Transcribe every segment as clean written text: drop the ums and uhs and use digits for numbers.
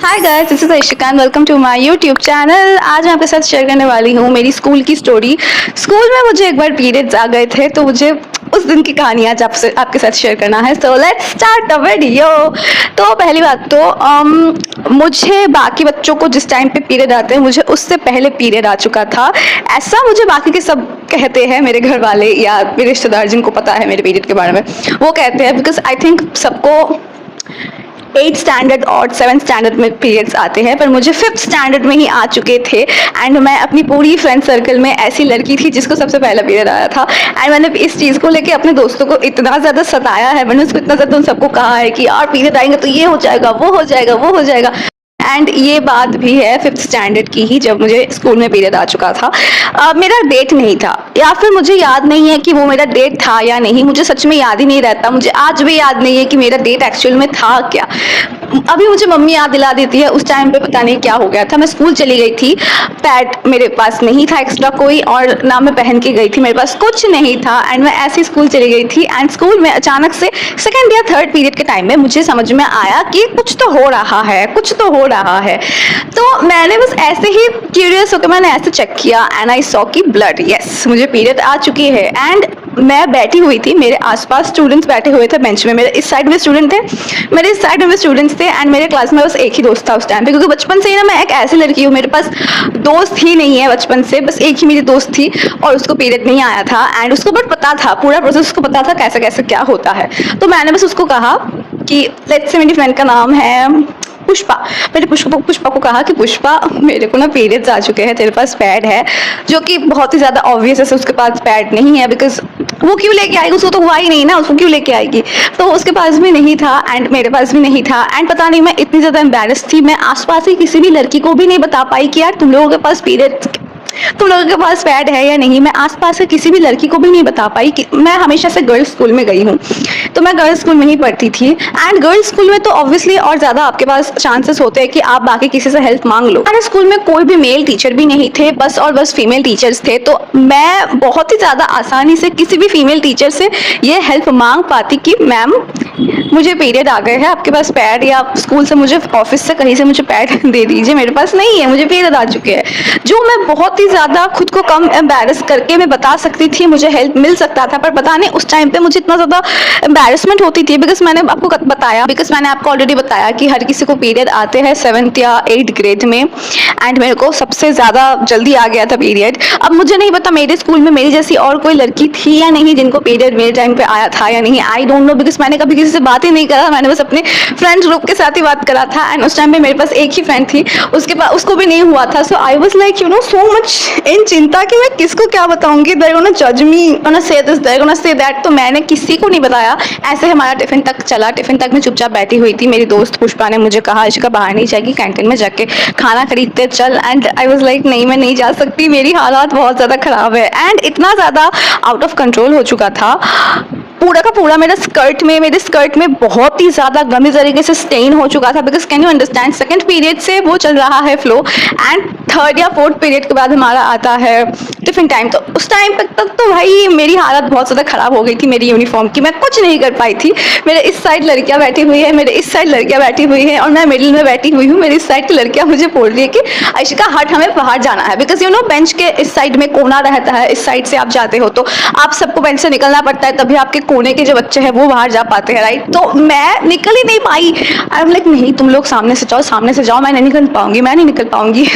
Hi guys, this is Ishika and welcome to my YouTube channel. आज मैं आपके साथ शेयर करने वाली हूँ मेरी स्कूल की स्टोरी। स्कूल में मुझे एक बार पीरियड्स आ गए थे, तो मुझे उस दिन की कहानी आज आपके साथ शेयर करना है। So let's start the video. तो पहली बात तो मुझे बाकी बच्चों को जिस टाइम पे पीरियड आते हैं, मुझे उससे पहले पीरियड आ चुका था। ऐसा मुझे बाकी के सब कहते हैं, मेरे घर वाले या मेरे रिश्तेदार जिनको पता है मेरे पीरियड के बारे में, वो कहते हैं। बिकॉज आई थिंक सबको 8th स्टैंडर्ड और 7th स्टैंडर्ड में पीरियड्स आते हैं, पर मुझे 5th स्टैंडर्ड में ही आ चुके थे। एंड मैं अपनी पूरी फ्रेंड सर्कल में ऐसी लड़की थी जिसको सबसे पहला पीरियड आया था। एंड मैंने इस चीज़ को लेके अपने दोस्तों को इतना ज़्यादा सताया है, मैंने उसको इतना ज़्यादा उन सबको कहा है कि यार पीरियड आएंगे तो ये हो जाएगा, वो हो जाएगा, वो हो जाएगा। एंड ये बात भी है 5th स्टैंडर्ड की ही, जब मुझे स्कूल में पीरियड आ चुका था। मेरा डेट नहीं था, या फिर मुझे याद नहीं है कि वो मेरा डेट था या नहीं। मुझे सच में याद ही नहीं रहता। मुझे आज भी याद नहीं है कि मेरा डेट एक्चुअल में था क्या। अभी मुझे मम्मी याद दिला देती है, उस टाइम पे पता नहीं क्या हो गया था। मैं स्कूल चली गई थी, पैड मेरे पास नहीं था एक्स्ट्रा कोई, और ना मैं पहन के गई थी, मेरे पास कुछ नहीं था। एंड मैं ऐसी स्कूल चली गई थी। एंड स्कूल में अचानक से 2nd या 3rd पीरियड के टाइम में मुझे समझ में आया कि कुछ तो हो रहा है, कुछ तो हो रहा है। तो मैंने बस ऐसे ही क्यूरियस होकर मैंने ऐसे चेक किया एंड आई सॉ की ब्लड, यस मुझे पीरियड आ चुकी है। एंड मैं बैठी हुई थी, मेरे आसपास स्टूडेंट्स बैठे हुए थे बेंच में। मेरे इस साइड में स्टूडेंट थे, मेरे इस साइड में स्टूडेंट्स थे। एंड मेरे क्लास में बस एक ही दोस्त था उस टाइम पे, क्योंकि बचपन से ही ना मैं एक ऐसी लड़की हूँ, मेरे पास दोस्त ही नहीं है बचपन से। बस एक ही मेरी दोस्त थी और उसको पीरियड नहीं आया था। एंड उसको बट पता था, पूरा प्रोसेस उसको पता था कैसे कैसे क्या होता है। तो मैंने बस उसको कहा कि लेट्स से मेरी फ्रेंड का नाम है पुष्पा। मैंने पुष्पा को कहा कि पुष्पा, मेरे को ना पीरियड्स आ चुके हैं, तेरे पास पैड है? जो कि बहुत ही ज़्यादा ऑब्वियस है, उसके पास पैड नहीं है। बिकॉज वो क्यों लेके आएगी, उसको तो हुआ ही नहीं ना, उसको क्यों लेके आएगी। तो उसके पास भी नहीं था एंड मेरे पास भी नहीं था। एंड पता नहीं मैं इतनी ज़्यादा एम्बैरेस थी, मैं आसपास की किसी भी लड़की को भी नहीं बता पाई कि यार तुम लोगों के पास पैड है या नहीं। मैं आसपास के किसी भी लड़की को भी नहीं बता पाई कि मैं हमेशा से गर्ल्स स्कूल में गई हूँ, तो मैं गर्ल्स स्कूल में ही पढ़ती थी। एंड गर्ल्स स्कूल में तो ऑब्वियसली और ज़्यादा आपके पास चांसेस होते हैं कि आप बाकी किसी से हेल्प मांग लो। हमारे स्कूल में कोई भी मेल टीचर भी नहीं थे, बस और बस फीमेल टीचर्स थे। तो मैं बहुत ही ज़्यादा आसानी से किसी भी फीमेल टीचर से ये हेल्प मांग पाती कि मैम मुझे पीरियड आ गए हैं, आपके पास पैड, या स्कूल से मुझे ऑफिस से कहीं से मुझे पैड दे दीजिए, मेरे पास नहीं है, मुझे पीरियड आ चुके हैं। जो मैं बहुत ही ज़्यादा खुद को कम एम्बैरस करके मैं बता सकती थी, मुझे हेल्प मिल सकता था। पर पता नहीं उस टाइम पे मुझे इतना ज़्यादा एम्बैरसमेंट होती थी। बिकॉज मैंने आपको ऑलरेडी बताया कि हर किसी को पीरियड आते हैं 7th या 8th ग्रेड में। एंड मेरे को सबसे ज़्यादा जल्दी आ गया था पीरियड। अब मुझे नहीं पता मेरे स्कूल में मेरी जैसी और कोई लड़की थी या नहीं जिनको पीरियड मेरे टाइम पे आया था या नहीं, आई डोंट नो। बिकॉज मैंने कभी किसी से बात ही नहीं करा, मैंने बस अपने फ्रेंड्स ग्रुप के साथ ही बात करा था। एंड उस टाइम पे मेरे पास एक ही फ्रेंड थी, उसके पास उसको भी नहीं हुआ था। So I was like you know so much in चिंता कि मैं किसको क्या बताऊंगी, देयर गोना जज me, gonna say this, they're gonna say that. तो मैंने किसी को नहीं बताया। ऐसे हमारा टिफिन तक चला। टिफिन तक मैं चुपचाप बैठी हुई थी। मेरी दोस्त पुष्पा ने मुझे कहा इशिका बाहर नहीं जाएगी, कैंटीन में जाके खाना खरीदते चल। एंड आई वाज लाइक नहीं, मैं नहीं जा सकती, मेरी हालात बहुत ज़्यादा ख़राब है। एंड इतना ज़्यादा आउट ऑफ कंट्रोल हो चुका था, पूरा का पूरा मेरे स्कर्ट में बहुत ही ज़्यादा गंदी तरीके से स्टेन हो चुका था। Because can you understand, 2nd period से वो चल रहा है फ्लो, एंड 3rd या 4th पीरियड के बाद हमारा आता है टिफिन टाइम। तो उस टाइम तक तो भाई मेरी हालत बहुत ज़्यादा ख़राब हो गई थी मेरी यूनिफॉर्म की, मैं कुछ नहीं कर पाई थी। मेरे इस साइड लड़कियाँ बैठी हुई है, मेरे इस साइड लड़कियाँ बैठी हुई हैं, और मैं मिडिल में बैठी हुई हूँ। मेरी इस साइड की लड़कियाँ मुझे बोल रही है कि आयशिका हट, हमें बाहर जाना है। बिकॉज यू नो बेंच के इस साइड में कोना रहता है, इस साइड से आप जाते हो तो आप सबको बेंच से निकलना पड़ता है, तभी आपके कोने के जो बच्चे हैं वो बाहर जा पाते हैं, राइट। तो मैं निकल ही नहीं पाई। आई एम लाइक नहीं, तुम लोग सामने से जाओ, मैं नहीं निकल पाऊंगी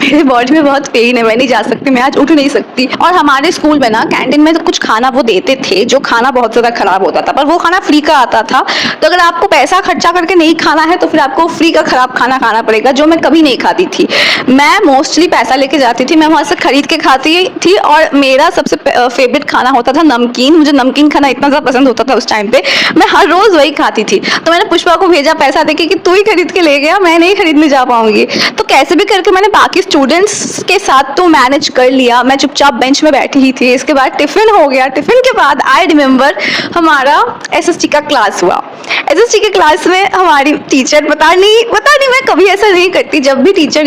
मेरे बॉडी में बहुत पेन है, मैं नहीं जा सकती, मैं आज उठ नहीं सकती। और हमारे स्कूल में ना कैंटीन में तो कुछ खाना वो देते थे, जो खाना बहुत ज़्यादा खराब होता था, पर वो खाना फ्री का आता था। तो अगर आपको पैसा खर्चा करके नहीं खाना है तो फिर आपको फ्री का खराब खाना खाना पड़ेगा, जो मैं कभी नहीं खाती थी। मैं मोस्टली पैसा लेके जाती थी, मैं वहाँ से खरीद के खाती थी। और मेरा सबसे फेवरेट खाना होता था नमकीन। मुझे नमकीन खाना इतना ज़्यादा पसंद होता था उस टाइम पे, मैं हर रोज़ वही खाती थी। तो मैंने पुष्पा को भेजा पैसा देके कि तू ही खरीद के ले गया, मैं नहीं खरीदने जा पाऊंगी। तो कैसे भी करके मैंने बाकी स्टूडेंट्स के साथ तो मैनेज कर लिया। मैं चुपचाप चुपचाप बेंच में बैठी ही थी। इसके बाद टिफिन हो गया, टिफिन के बाद आई रिमेम्बर हमारा एसएसटी का क्लास हुआ। एसएसटी के क्लास में हमारी टीचर, पता नहीं मैं कभी ऐसा नहीं करती, जब भी टीचर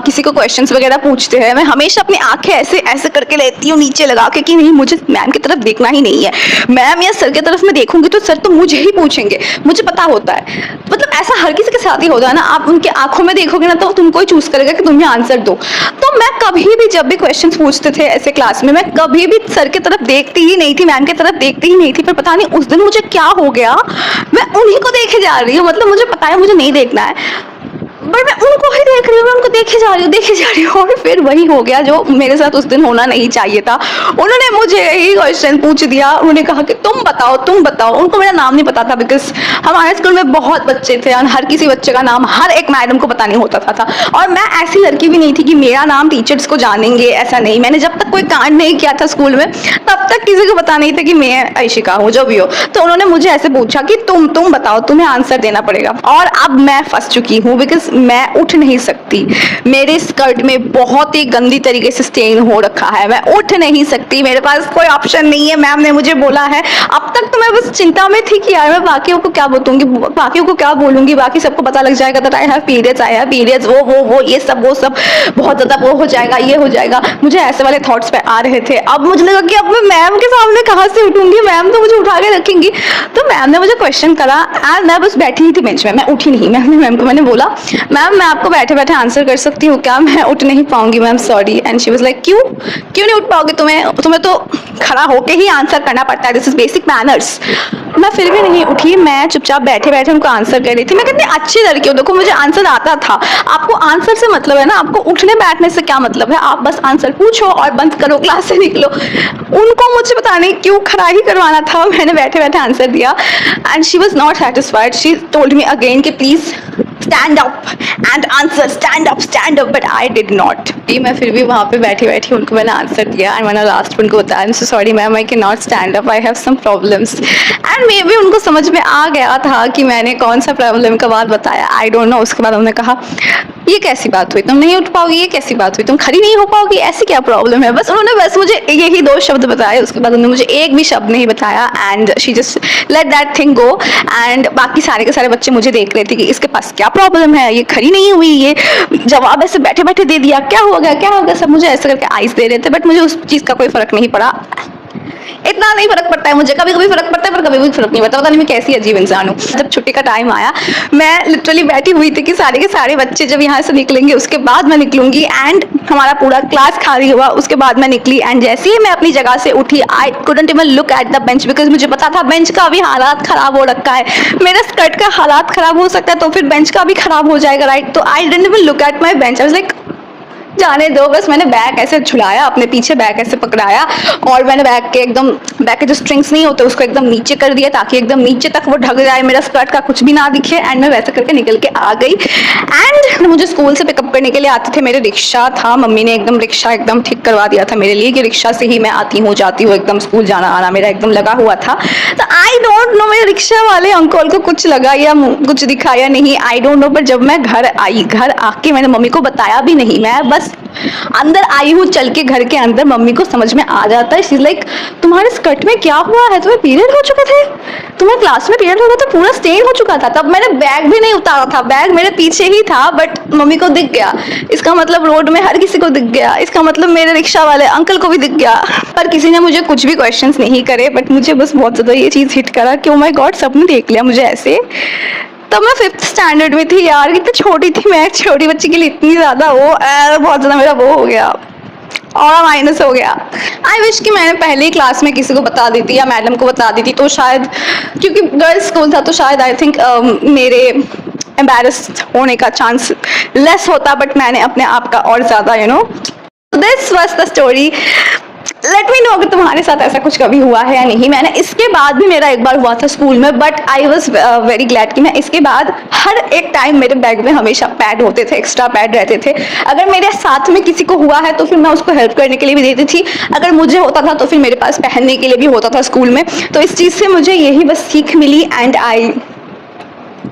किसी को क्वेश्चंस वगैरह पूछते हैं, मैं हमेशा अपनी आंखें ऐसे ऐसे करके लेती हूँ नीचे लगा के कि नहीं, मुझे मैम की तरफ देखना ही नहीं है। मैम या सर की तरफ मैं देखूंगी तो सर तो मुझे ही पूछेंगे, मुझे पता होता है। मतलब ऐसा हर किसी के साथ ही होता है ना, आप उनके आंखों में देखोगे ना तो तुमको ही चूज करेगा कि तुम्हें आंसर दो। तो मैं कभी भी जब भी क्वेश्चंस पूछते थे ऐसे क्लास में, मैं कभी भी सर की तरफ देखती ही नहीं थी, मैम की तरफ देखती ही नहीं थी। पर पता नहीं उस दिन मुझे क्या हो गया, मैं उन्हीं को देखे जा रही हूँ। मतलब मुझे पता है मुझे नहीं देखना है, बट मैं उनको ही देख रही हूँ, मैं उनको देखे जा रही हूँ। और फिर वही हो गया जो मेरे साथ उस दिन होना नहीं चाहिए था। उन्होंने मुझे यही क्वेश्चन पूछ दिया, उन्होंने कहा कि तुम बताओ। उनको मेरा नाम नहीं पता था, बिकॉज हमारे स्कूल में बहुत बच्चे थे और हर किसी बच्चे का नाम हर एक मैडम को पता नहीं होता था। और मैं ऐसी लड़की भी नहीं थी कि मेरा नाम टीचर्स को जानेंगे, ऐसा नहीं। मैंने जब तक कोई कांड नहीं किया था स्कूल में, तब तक किसी को पता नहीं था कि मैं आयशिका हूँ, जो भी हो। तो उन्होंने मुझे ऐसे पूछा कि तुम बताओ, तुम्हें आंसर देना पड़ेगा। और अब मैं फंस चुकी हूँ, बिकॉज मैं उठ नहीं सकती। मेरे स्कर्ट में बहुत ही गंदी तरीके से स्टेन हो रखा है, मैं उठ नहीं सकती, मेरे पास कोई ऑप्शन नहीं है। मैम ने मुझे बोला है, अब तक तो मैं बस चिंता में थी कि यार मैं बाकियों को क्या बोलूंगी, बाकी सबको पता लग जाएगा तो आई हैव पीरियड्स, वो ये सब बहुत ज्यादा वो हो जाएगा, ये हो जाएगा। मुझे ऐसे वाले थॉट्स पे आ रहे थे। अब मुझे लगा कि अब मैं मैम के सामने कहाँ से उठूंगी, मैम तो मुझे उठा के रखेंगी। तो मैम ने मुझे क्वेश्चन करा एंड मैं बस बैठी ही थी बेंच में, मैं उठी नहीं। मैम को मैंने बोला, मैम मैं आपको बैठे बैठे आंसर कर सकती हूँ क्या, मैं उठ नहीं पाऊंगी ma'am, sorry. And she was like, क्यों नहीं उठ पाओगे, तुम्हें तो खड़ा होके ही आंसर करना पड़ता है, दिस इज बेसिक मैनर्स। मैं फिर भी नहीं उठी, मैं चुपचाप बैठे बैठे उनको आंसर कर रही थी। मैं कितनी अच्छी लड़की हूँ, देखो मुझे आंसर आता था। आपको आंसर से मतलब है ना, आपको उठने बैठने से क्या मतलब है, आप बस आंसर पूछो और बंद करो, क्लास से निकलो। उनको मुझे पता नहीं क्यों खड़ा ही करवाना था। मैंने बैठे बैठे आंसर दिया and she was not satisfied. She told me again कि please stand up and answer, stand up, but I did not. मैं फिर भी वहाँ पे बैठी उनको मैंने आंसर दिया एंड मैंने लास्ट उनको बताया, I'm so sorry ma'am, I cannot stand up, I have some problems. And मे भी उनको समझ में आ गया था कि मैंने कौन सा प्रॉब्लम का बात बताया, आई डोंट नो। उसके बाद उन्होंने कहा, ये कैसी बात हुई, तुम नहीं उठ पाओगी, ये कैसी बात हुई, तुम खड़ी नहीं हो पाओगी, ऐसी क्या प्रॉब्लम है। बस उन्होंने मुझे यही 2 शब्द बताए, उसके बाद उन्होंने मुझे एक भी शब्द नहीं बताया and she just let that thing go. And बाकी सारे के सारे बच्चे मुझे देख रहे थे कि इसके पास क्या प्रॉब्लम है, ये खड़ी नहीं हुई, ये जवाब ऐसे बैठे बैठे दे दिया, क्या हो गया, सब मुझे ऐसे करके आइस दे रहे थे। बट मुझे उस चीज का कोई फर्क नहीं पड़ा, इतना नहीं फर्क पड़ता है मुझे, कभी कभी फर्क पड़ता है पर कभी फर्क नहीं पड़ता। पता नहीं मैं कैसी अजीब इंसान हूँ। जब छुट्टी का टाइम आया, मैं लिटरली बैठी हुई थी कि सारे के सारे बच्चे जब यहाँ से निकलेंगे उसके बाद मैं निकलूंगी एंड हमारा पूरा क्लास खाली हुआ, उसके बाद मैं निकली। एंड जैसे ही मैं अपनी जगह से उठी, I couldn't even look at the bench, because मुझे पता था बेंच का भी हालात खराब हो रखा है, मेरा स्कर्ट का हालात खराब हो सकता है तो फिर बेंच का भी खराब हो जाएगा, राइट। तो I didn't even look at my bench, I was like जाने दो। बस मैंने बैग ऐसे झुलाया, अपने पीछे बैग ऐसे पकड़ाया और मैंने बैग के जो स्ट्रिंग्स नहीं होते उसको एकदम नीचे कर दिया ताकि एकदम नीचे तक वो ढक जाए, मेरा स्कर्ट का कुछ भी ना दिखे। एंड मैं वैसे करके निकल के आ गई। एंड मुझे स्कूल से पिकअप करने के लिए आते थे, मेरे रिक्शा था, मम्मी ने एकदम रिक्शा एकदम ठीक करवा दिया था मेरे लिए कि रिक्शा से ही मैं आती हूँ जाती हूँ, एकदम स्कूल जाना आना मेरा एकदम लगा हुआ था। तो आई डोंट नो मेरे रिक्शा वाले अंकल को कुछ लगा या कुछ दिखाया नहीं, आई डोंट नो। पर जब मैं घर आई, घर आके मैंने मम्मी को बताया भी नहीं, मैं बस अंदर आई हूँ चल के घर के अंदर, मम्मी को समझ में आ जाता है। शी इज लाइक, तुम्हारे स्कर्ट में क्या हुआ है, तुम्हें पीरियड हो चुके थे, तुम्हें क्लास में पीरियड हो गया था, पूरा स्टेन हो चुका था। तब मैंने बैग भी नहीं उतारा था, बैग मेरे पीछे ही था, बट मम्मी को दिख गया। इसका मतलब रोड में हर किसी को दिख गया, इसका मतलब मेरे रिक्शा वाले अंकल को भी दिख गया। पर किसी ने मुझे कुछ भी क्वेश्चंस नहीं करे, बट मुझे बस बहुत ज्यादा ये चीज हिट करा कि ओ माय गॉड, सबने देख लिया मुझे ऐसे। तब मैं 5th स्टैंडर्ड में थी यार, कितनी छोटी थी मैं, छोटी बच्ची के लिए इतनी ज्यादा बहुत ज्यादा मेरा वो हो गया और माइनस हो गया। आई विश कि मैंने पहले ही क्लास में किसी को बता देती या मैडम को बता देती, तो शायद, क्योंकि गर्ल्स स्कूल था तो शायद आई थिंक मेरे एम्बैरेस्ड होने का चांस लेस होता, बट मैंने अपने आप का और ज्यादा this was the story. Late me no अगर तुम्हारे साथ ऐसा कुछ कभी हुआ है या नहीं। मैंने इसके बाद भी मेरा एक बार हुआ था स्कूल में, but I was very glad कि मैं इसके बाद हर एक टाइम मेरे बैग में हमेशा पैड होते थे, एक्स्ट्रा पैड रहते थे। अगर मेरे साथ में किसी को हुआ है तो फिर मैं उसको हेल्प करने के लिए भी देती थी, अगर मुझे होता था तो फिर मेरे पास पहनने के लिए भी होता था स्कूल में। तो इस चीज़ से मुझे यही बस सीख मिली and I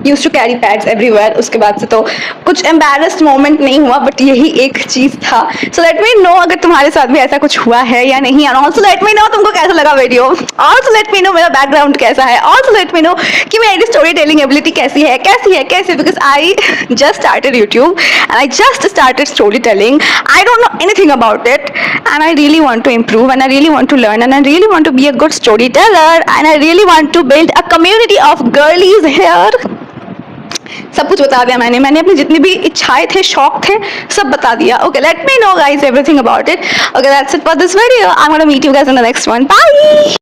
use to carry pads everywhere. उसके बाद से तो कुछ एम्बैरेस्ड मोमेंट नहीं हुआ, बट यही एक चीज़ था। सो लेट मी नो अगर तुम्हारे साथ भी ऐसा कुछ हुआ है या नहीं। And also let me no तुमको कैसा लगा video. Also let me no मेरा बैकग्राउंड कैसा है। ऑल्सो लेट मी नो कि मेरी स्टोरी टेलिंग एबिलिटी कैसी है कैसे, because I just started YouTube and I just started story telling. I don't know anything about it and I really want to improve and I really want to learn and I really want to be a good storyteller and I really want to build a community of girlies here। सब कुछ बता दिया मैंने अपनी जितनी भी इच्छाएं थे, शौक थे, सब बता दिया। Okay, let me know guys everything about it. Okay, that's it for this video. I am gonna meet you guys in the next one. Bye.